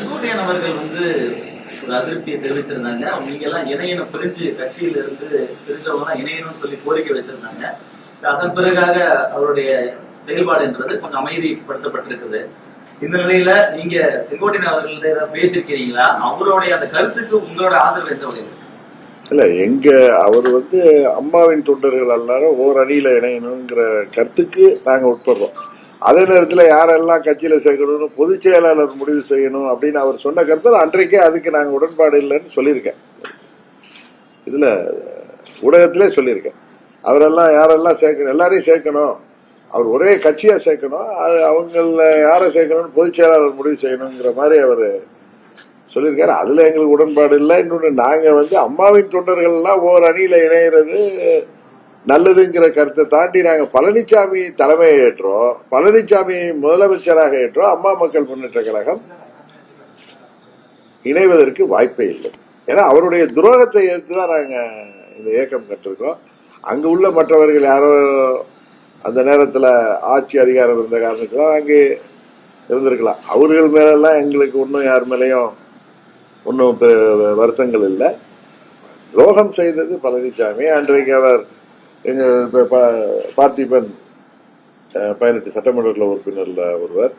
செங்கோட்டையன் அவர்கள் ஒரு அதிருப்தியை தெரிவிச்சிருந்தாங்க. நீங்க எல்லாம் இணையணும் பிரிஞ்சு கட்சியில இருந்து பிரிஞ்சவங்க இணையணும்னு சொல்லி கோரிக்கை வச்சிருந்தாங்க. அதன் பிறகாக அவருடைய செயல்பாடு என்றது கொஞ்சம் அமைதிப்படுத்தப்பட்டிருக்குது. இந்த நிலையில நீங்க செங்கோட்டையன் அவர்கள்ட்ட ஏதாவது பேசியிருக்கிறீங்களா? அவருடைய அந்த கருத்துக்கு உங்களோட ஆதரவு எந்த வகையில்? இல்ல, அவர் அம்மாவின் தொண்டர்கள் எல்லாரும் ஓர் அணியில இணையணுங்கிற கருத்துக்கு நாங்க உட்படுறோம். அதே நேரத்தில் யாரெல்லாம் கட்சியில சேர்க்கணும்னு பொதுச் செயலாளர் முடிவு செய்யணும் அப்படின்னு அவர் சொன்ன கருத்து அன்றைக்கே அதுக்கு நாங்க உடன்பாடு இல்லைன்னு சொல்லியிருக்கேன். இதுல ஊடகத்திலே சொல்லியிருக்கேன். அவரெல்லாம் யாரெல்லாம் சேர்க்கணும், எல்லாரையும் சேர்க்கணும், அவர் ஒரே கட்சியா சேர்க்கணும், அது அவங்கள யாரை சேர்க்கணும்னு பொதுச் செயலாளர் முடிவு செய்யணுங்கிற மாதிரி அவர் சொல்லியிருக்காரு. அதுல எங்களுக்கு உடன்பாடு இல்லை. இன்னொன்னு, நாங்க அம்மாவின் தொண்டர்கள் எல்லாம் ஓர் அணியில இணைகிறது நல்லதுங்கிற கருத்தை தாண்டி நாங்க பழனிசாமி தலைமையை ஏற்றோம், பழனிசாமி முதலமைச்சராக ஏற்றோம். அம்மா மக்கள் முன்னேற்ற கழகம் இணைவதற்கு வாய்ப்பே இல்லை. ஏன்னா அவருடைய துரோகத்தை ஏற்றுதான் நாங்க இந்த இயக்கம் கட்டிருக்கோம். அங்கு உள்ள மற்றவர்கள் யாரோ அந்த நேரத்துல ஆட்சி அதிகாரம் இருந்த காரணத்துக்கு அங்கே இருந்திருக்கலாம். அவர்கள் மேலெல்லாம் எங்களுக்கு ஒன்றும் யார் மேலேயும் ஒன்றும் வருத்தங்கள் இல்லை. துரோகம் செய்தது பழனிசாமி. அன்றைக்கு அவர் எங்க பார்த்திபன் 18 சட்டமன்ற உறுப்பினர்ல ஒருவர்,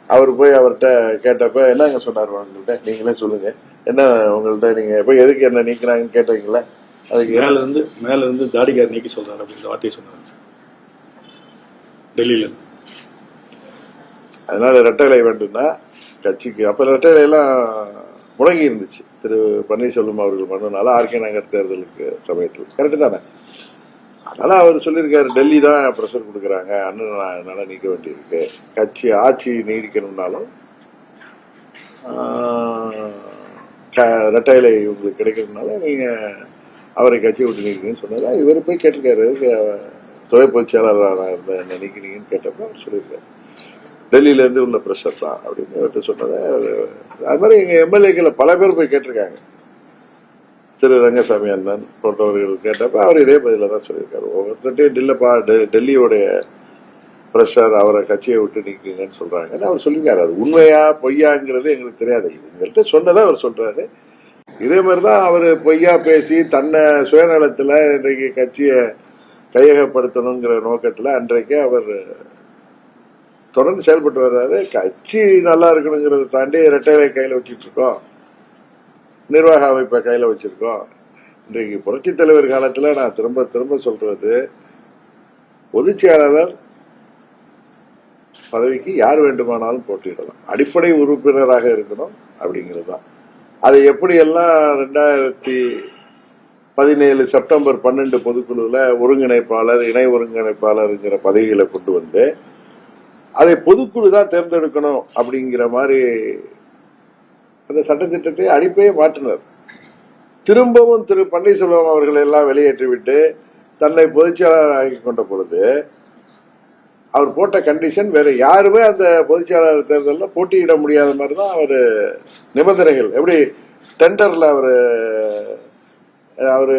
அவர் போய் அவர்கிட்ட கேட்டப்ப என்னங்க சொன்னார், உங்கள்கிட்ட நீங்களே சொல்லுங்க, என்ன உங்கள்கிட்ட நீங்க போய் எதுக்கு என்ன நீக்கிறாங்கன்னு கேட்டீங்களா? அதுக்கு மேல இருந்து தாடிக்கார் நீக்கி சொல்றாரு அப்படின்ற வார்த்தையை சொன்னாங்க டெல்லியில. அதனால ரெட்டலை வேண்டும்னா கட்சிக்கு அப்ப ரெட்டலை எல்லாம் முடங்கி இருந்துச்சு. திரு பன்னீர்செல்வம் அவர்கள் பண்ணனால ஆர்கே நகர் தேர்தலுக்கு சமயத்தில் கரெக்டு தானே. அதனால அவர் சொல்லியிருக்காரு, டெல்லி தான் ப்ரெஷர் கொடுக்குறாங்க, அண்ணன் அதனால நீக்க வேண்டியிருக்கு, கட்சி ஆட்சி நீடிக்கணும்னாலும் ரெட்டைலை உங்களுக்கு கிடைக்கிறதுனால நீங்க அவரை கட்சி விட்டு நீக்கிறீங்கன்னு சொன்னதா இவர் போய் கேட்டிருக்காரு. துறை பொதுச் செயலாளராக இருந்த என்ன நீக்கினீங்கன்னு கேட்டப்ப அவர் சொல்லியிருக்காரு, டெல்லியில இருந்து உள்ள பிரஷர் தான் அப்படின்னு அவர்கிட்ட சொன்னதை. அது மாதிரி எங்க எம்எல்ஏக்களை பல பேர் போய் கேட்டிருக்காங்க. திரு ரங்கசாமி அண்ணன் போன்றவர்கள் கேட்டப்ப அவர் இதே பதில தான் சொல்லியிருக்காரு. ஒவ்வொருத்தையும் இல்லப்பா டெல்லியோடைய பிரஷர், அவரை கட்சியை விட்டு நீக்குங்கன்னு சொல்றாங்கன்னு அவர் சொல்லியிருக்காரு. அது உண்மையா பொய்யாங்கிறது எங்களுக்கு தெரியாது. இவங்கள்ட்ட சொன்னதை அவர் சொல்றாரு. இதே மாதிரிதான் அவர் பொய்யா பேசி தன்னை சுயநலத்துல இன்றைக்கு கட்சியை கையகப்படுத்தணுங்கிற நோக்கத்துல அன்றைக்கு அவர் தொடர்ந்து செயல்பட்டு வர்றாரு. கட்சி நல்லா இருக்கணுங்கிறத தாண்டி ரெட்டைலை கையில வச்சிட்டு இருக்கோம், நிர்வாக அமைப்பை கையில வச்சிருக்கோம். இன்றைக்கு புரட்சி தலைவர் காலத்துல நான் திரும்ப திரும்ப சொல்றது, பொதுச் செயலாளர் பதவிக்கு யார் வேண்டுமானாலும் போட்டியிடலாம், அடிப்படை உறுப்பினராக இருக்கணும் அப்படிங்கிறது தான். அதை எப்படி எல்லாம் 2017 செப்டம்பர் 12 பொதுக்குழுல ஒருங்கிணைப்பாளர், இணை ஒருங்கிணைப்பாளருங்கிற பதவிகளை கொண்டு வந்து அதை பொதுக்குழு தான் தேர்ந்தெடுக்கணும் அப்படிங்கிற மாதிரி அந்த சட்டத்திட்டத்தை அடிப்பையே மாற்றினார். திரும்பவும் திரு பன்னீர்செல்வம் அவர்கள் எல்லாம் வெளியேற்றிவிட்டு தன்னை பொதுச்செயலாளர் ஆக்கி கொண்ட பொழுது அவர் போட்ட கண்டிஷன் வேற யாருமே அந்த பொதுச்செயலாளர் தேர்தலில் போட்டியிட முடியாத மாதிரி தான் அவர் நிபந்தனைகள். எப்படி டெண்டர்ல அவரு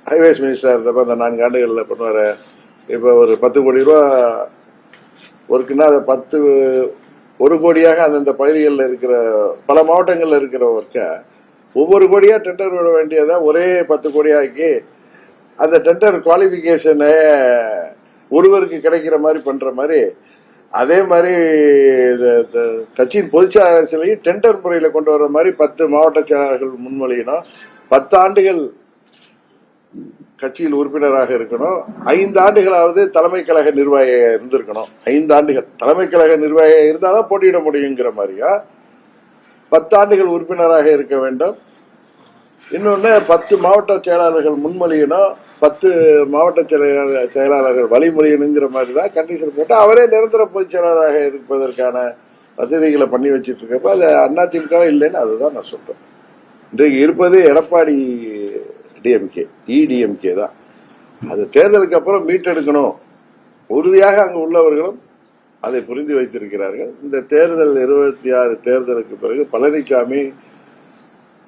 ஹைவேஸ் மினிஸ்டர் இருந்தப்ப அந்த 4 ஆண்டுகள்ல பண்ணுவாரு. இப்ப ஒரு 10 கோடி ரூபா ஒர்க்குன்னா அதை 1 கோடியாக அந்தந்த பகுதிகளில் இருக்கிற பல மாவட்டங்கள்ல இருக்கிற ஒர்க்க ஒவ்வொரு கோடியா டெண்டர் விட வேண்டியதை ஒரே 10 கோடியாக்கி அந்த டெண்டர் குவாலிபிகேஷனை ஒருவருக்கு கிடைக்கிற மாதிரி பண்ற மாதிரி, அதே மாதிரி கட்சியின் பொதுச்செயலாளர் சிலையும் டெண்டர் முறையில கொண்டு வர்ற மாதிரி 10 மாவட்ட செயலாளர்கள் முன்மொழியணும். 10 ஆண்டுகள் கட்சியில் உறுப்பினராக இருக்கணும். 5 ஆண்டுகளாவது தலைமை கழக நிர்வாகியாக இருந்திருக்கணும். 5 ஆண்டுகள் தலைமை கழக நிர்வாகியாக இருந்தாதான் போட்டியிட முடியுங்கிற மாதிரியா 10 ஆண்டுகள் உறுப்பினராக இருக்க வேண்டும். இன்னொன்னு 10 மாவட்ட செயலாளர்கள் முன்மொழியணும், 10 மாவட்ட செயலாளர்கள் வழிமொழியணுங்கிற மாதிரி தான் கண்டிஷன் போட்டு அவரே நிரந்தர பொதுச் செயலாளராக இருப்பதற்கான வசதிகளை பண்ணி வச்சிட்டு இருக்கப்ப அது அதிமுக இல்லைன்னு அதுதான் நான் சொல்றேன். இன்றைக்கு இருப்பது எடப்பாடி டிஎம்கே, இடிஎம்கே தான். அது தேர்தலுக்கு அப்புறம் மீட்டெடுக்கணும். உறுதியாக அங்கு உள்ளவர்களும் அதை புரிந்து வைத்திருக்கிறார்கள். இந்த தேர்தல் 26 தேர்தலுக்கு பிறகு பழனிசாமி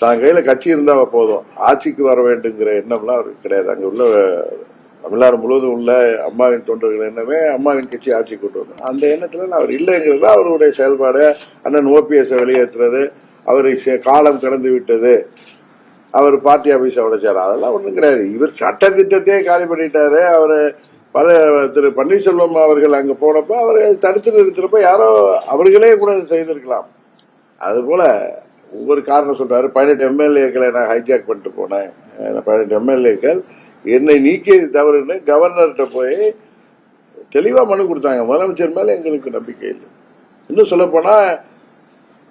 தான் கையில கட்சி இருந்தா போதும், ஆட்சிக்கு வர வேண்டுங்கிற எண்ணம்லாம் அவருக்கு கிடையாது. அங்க உள்ள தமிழ்நாடு முழுவதும் உள்ள அம்மாவின் தொண்டர்கள் எண்ணமே அம்மாவின் கட்சி ஆட்சி கொண்டு வந்தோம். அந்த எண்ணத்துல அவர் இல்லைங்கிறது அவருடைய செயல்பாடு. அண்ணன் OPS வெளியேற்றுறது, அவரை காலம் கடந்து விட்டது, அவர் பார்ட்டி ஆபீஸ் உடைச்சாரு, அதெல்லாம் ஒண்ணும் கிடையாது. இவர் சட்ட திட்டத்தையே காலி பண்ணிட்டாரு. அவரு திரு பன்னீர்செல்வம் அவர்கள் அங்க போனப்ப அவரை தடுத்து நிறுத்துறப்ப யாரோ அவர்களே கூட செய்திருக்கலாம். அது போல ஒவ்வொரு காரணம் சொல்றாரு. 18 MLAக்களை நான் ஹைஜாக் பண்ணிட்டு போனேன், 18 MLAக்கள் என்னை நீக்கியது தவறுன்னு கவர்னர்கிட்ட போய் தெளிவா மனு கொடுத்தாங்க. முதலமைச்சர் மேல எங்களுக்கு நம்பிக்கை இல்லை. இன்னும் சொல்ல போனா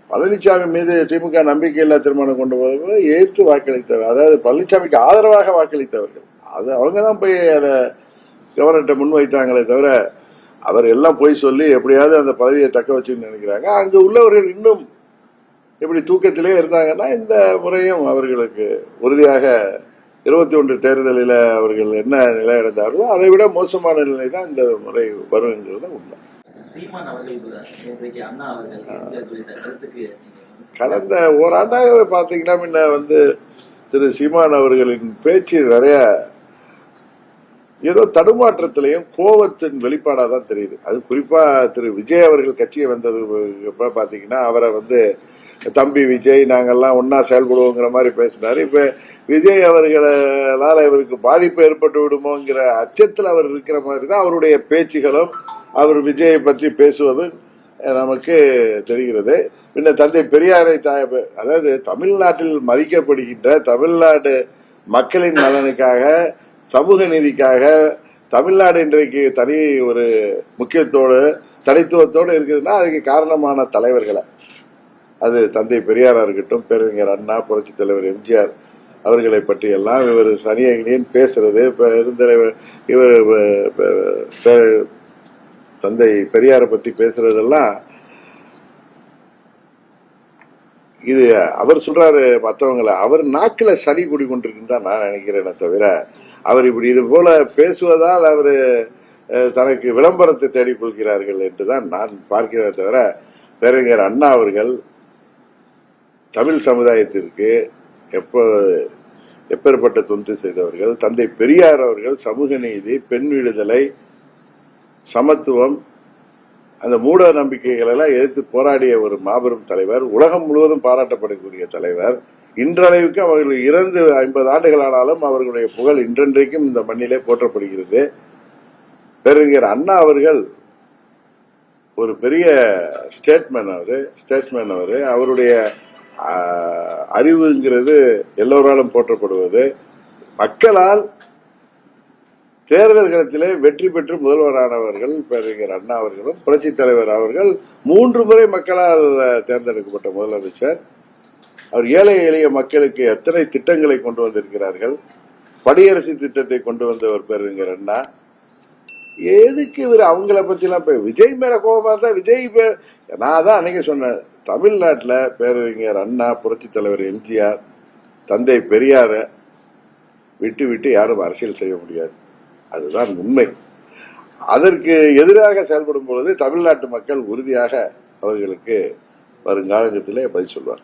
பழனிசாமி மீது திமுக நம்பிக்கையில்லா தீர்மானம் கொண்டு போது ஏற்று வாக்களித்தவர், அதாவது பழனிசாமிக்கு ஆதரவாக வாக்களித்தவர்கள், அது அவங்கதான் போய் அதை கவர்னர்கிட்ட முன்வைத்தாங்களே தவிர அவர் எல்லாம் போய் சொல்லி எப்படியாவது அந்த பதவியை தக்க வச்சுன்னு நினைக்கிறாங்க. அங்க உள்ளவர்கள் இன்னும் இப்படி தூக்கத்திலே இருந்தாங்கன்னா இந்த முறையும் அவர்களுக்கு உறுதியாக 21 தேர்தலில் அவர்கள் என்ன நிலை அடைந்தார்களோ அதை விட மோசமான நிலை தான் இந்த முறை வருங்கிறது உண்மை. சீமான் அவர்கள் இன்றைக்கு அண்ணா அவர்கள் கருத்துக்கு கடந்த ஓராண்டாக பாத்தீங்கன்னா முன்ன திரு சீமான் அவர்களின் பேச்சு நிறைய ஏதோ தடுமாற்றத்திலையும் கோபத்தின் வெளிப்பாடா தான் தெரியுது. அது குறிப்பா திரு விஜய் அவர்கள் கட்சியை வந்தது பாத்தீங்கன்னா அவரை தம்பி விஜய் நாங்கெல்லாம் ஒன்னா செயல்படுவோங்கிற மாதிரி பேசினாரு. இப்ப விஜய் அவர்களால இவருக்கு பாதிப்பு ஏற்பட்டு விடுமோங்கிற அச்சத்தில் அவர் இருக்கிற மாதிரி தான் அவருடைய பேச்சுகளும் அவர் விஜயை பற்றி பேசுவதும் நமக்கு தெரிகிறது. பின்ன தந்தை பெரியாரை அதாவது தமிழ்நாட்டில் மதிக்கப்படுகின்ற தமிழ்நாடு மக்களின் நலனுக்காக சமூக நீதிக்காக தமிழ்நாடு இன்றைக்கு தனி ஒரு முக்கியத்தோடு தனித்துவத்தோடு இருக்குதுன்னா அதுக்கு காரணமான தலைவர்களை, அது தந்தை பெரியாரா இருக்கட்டும், பேரறிஞர் அண்ணா, புரட்சி தலைவர் MGR அவர்களை பற்றி எல்லாம் இவர் சனியன் பேசுறது, இவர் தந்தை பெரியாரை பற்றி பேசுறதெல்லாம் இது அவர் சொல்றாரு மற்றவங்களை, அவர் நாக்குல சனி குடி கொண்டிருக்குன்னு தான் நான் நினைக்கிறேனே தவிர அவர் இப்படி இது போல பேசுவதால் அவரு தனக்கு விளம்பரத்தை தேடிக்கொள்கிறார்கள் என்றுதான் நான் பார்க்கிறேன் தவிர பேரறிஞர் அண்ணா அவர்கள் தமிழ் சமுதாயத்திற்கு எப்பேற்பட்ட தொண்டு செய்தவர்கள். தந்தை பெரியார் அவர்கள் சமூக நீதி, பெண் விடுதலை, சமத்துவம், அந்த மூட நம்பிக்கைகள் எல்லாம் எதிர்த்து போராடிய ஒரு மாபெரும் தலைவர், உலகம் முழுவதும் பாராட்டப்படக்கூடிய தலைவர். இன்றளவுக்கு அவர்கள் இறந்து 50 ஆண்டுகள் ஆனாலும் அவர்களுடைய புகழ் இன்றென்றைக்கும் இந்த மண்ணிலே போற்றப்படுகிறது. பேரறிஞர் அண்ணா அவர்கள் ஒரு பெரிய ஸ்டேட்ஸ்மேன் அவரு. அவருடைய அறிவுங்கிறது எல்லோராலும் போற்றப்படுவது. மக்களால் தேர்தல் களத்திலே வெற்றி பெற்று முதல்வரானவர்கள் பேரறிஞர் அண்ணா அவர்களும் புரட்சி தலைவர் அவர்கள் 3 முறை மக்களால் தேர்ந்தெடுக்கப்பட்ட முதலமைச்சர். அவர் ஏழை எளிய மக்களுக்கு எத்தனை திட்டங்களை கொண்டு வந்திருக்கிறார்கள். படியரசு திட்டத்தை கொண்டு வந்தவர் பேரறிஞர் அண்ணா. எதுக்கு இவர் அவங்கள பத்தி எல்லாம் விஜய் மேல கோபமா இருந்தா விஜய் நான் தான் அன்னைக்கு சொன்னேன், தமிழ்நாட்டில் பேரறிஞர் அண்ணா, புரட்சி தலைவர் MGR, தந்தை பெரியார விட்டு யாரும் அரசியல் செய்ய முடியாது. அதுதான் உண்மை. அதற்கு எதிராக செயல்படும் பொழுது தமிழ்நாட்டு மக்கள் உறுதியாக அவர்களுக்கு வருங்காலத்திலே பதில் சொல்வார்.